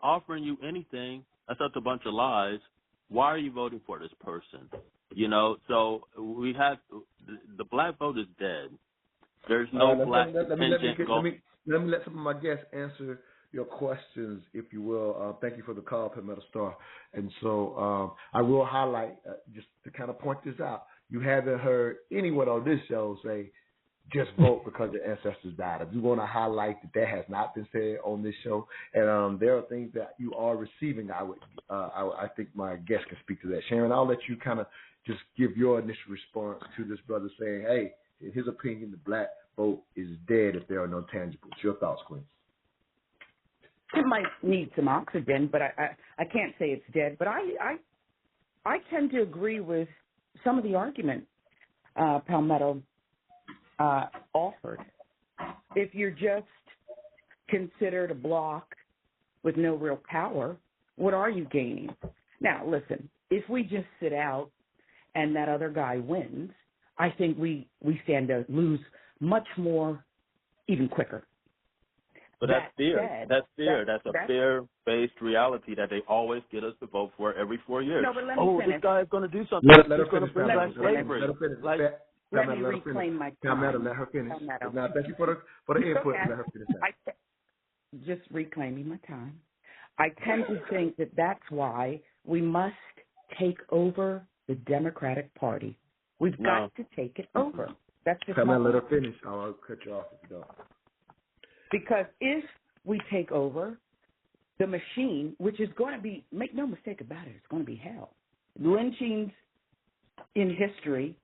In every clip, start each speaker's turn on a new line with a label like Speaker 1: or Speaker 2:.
Speaker 1: offering you anything except a bunch of lies, why are you voting for this person? So we have the black vote is dead. There's no black contingent.
Speaker 2: Let me let some of my guests answer your questions, if you will. Thank you for the call, Palmetto Star. And so I will highlight, just to kind of point this out, you haven't heard anyone on this show say, just vote because your ancestors died. I do want to highlight that has not been said on this show. And there are things that you are receiving. I think my guest can speak to that. Sharon, I'll let you kind of just give your initial response to this brother saying, hey, in his opinion, the black vote is dead if there are no tangibles. Your thoughts, Queen?
Speaker 3: It might need some oxygen, but I can't say it's dead. But I tend to agree with some of the argument Palmetto offered. If you're just considered a bloc with no real power, what are you gaining? Now, listen, if we just sit out and that other guy wins, I think we stand to lose much more, even quicker.
Speaker 1: But that's fear. That's fear. That's a fear-based reality that they always get us to vote for every 4 years.
Speaker 3: No, but let me finish.
Speaker 1: This guy is going to do something. He's going to bring back slavery.
Speaker 3: Let me reclaim my time.
Speaker 2: Let her finish. Now, thank you for the input. Let her finish that.
Speaker 3: Just reclaiming my time. I tend to think that that's why we must take over the Democratic Party. We've got to take it over. That's just
Speaker 2: let her finish. I'll cut you off if you don't.
Speaker 3: Because if we take over the machine, which is going to be, make no mistake about it, it's going to be hell. Lynchings in history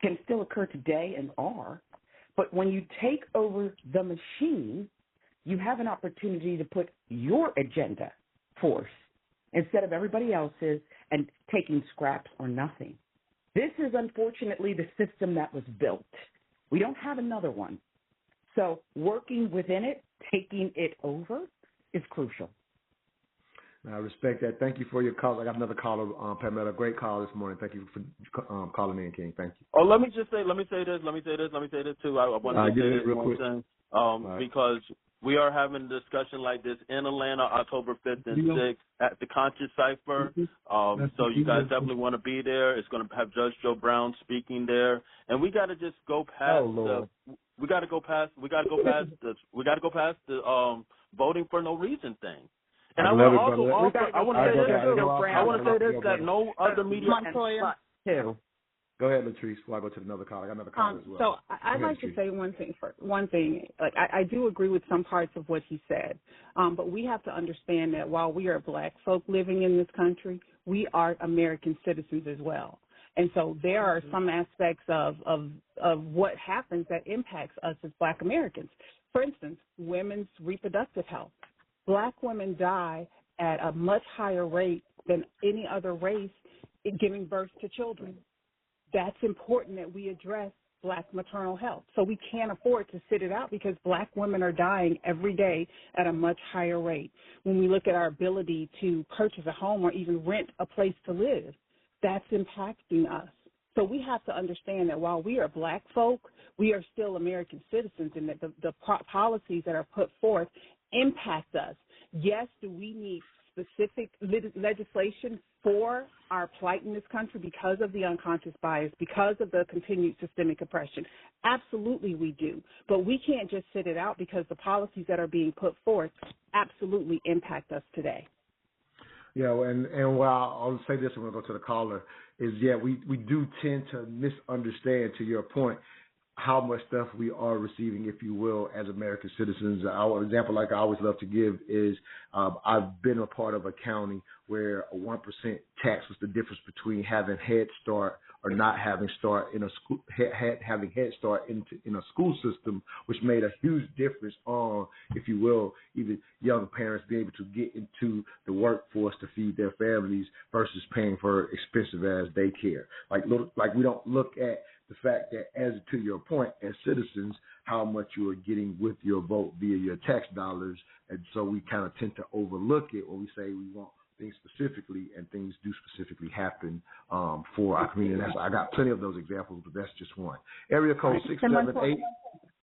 Speaker 3: can still occur today and are, but when you take over the machine, you have an opportunity to put your agenda forth instead of everybody else's and taking scraps or nothing. This is unfortunately the system that was built. We don't have another one. So working within it, taking it over, is crucial.
Speaker 2: I respect that. Thank you for your call. I got another caller, Pamela. Great call this morning. Thank you for calling in, King. Thank you.
Speaker 1: Oh, let me say this too. I want to say this
Speaker 2: real quick.
Speaker 1: Because we are having a discussion like this in Atlanta, October 5th and 6th at the Conscious Cipher. So you guys definitely want to be there. It's going to have Judge Joe Brown speaking there, and we got to just go past we got to go past the voting for no reason thing. And I want to say this that no other media.
Speaker 2: Go ahead, Latrice, before I go to another call. I got another call as well.
Speaker 4: So I'd like to say one thing. Like I do agree with some parts of what he said, but we have to understand that while we are black folk living in this country, we are American citizens as well. And so there are some aspects of what happens that impacts us as black Americans. For instance, women's reproductive health. Black women die at a much higher rate than any other race in giving birth to children. That's important that we address black maternal health. So we can't afford to sit it out because black women are dying every day at a much higher rate. When we look at our ability to purchase a home or even rent a place to live, that's impacting us. So we have to understand that while we are black folk, we are still American citizens and that the policies that are put forth impact us. Yes, do we need specific legislation for our plight in this country because of the unconscious bias, because of the continued systemic oppression? Absolutely we do. But we can't just sit it out because the policies that are being put forth absolutely impact us today.
Speaker 2: Yeah, and while I'll say this and we'll go to the caller, is we do tend to misunderstand, to your point, how much stuff we are receiving, if you will, as American citizens. Our example, like I always love to give, is I've been a part of a county where a 1% tax was the difference between having Head Start or not having Start in a school, having Head Start in a school system, which made a huge difference on, if you will, even young parents being able to get into the workforce to feed their families versus paying for expensive as daycare. Like we don't look at the fact that, as to your point, as citizens, how much you are getting with your vote via your tax dollars. And so we kind of tend to overlook it when we say we want things specifically, and things do specifically happen for our community. I got plenty of those examples, but that's just one. Area code 678.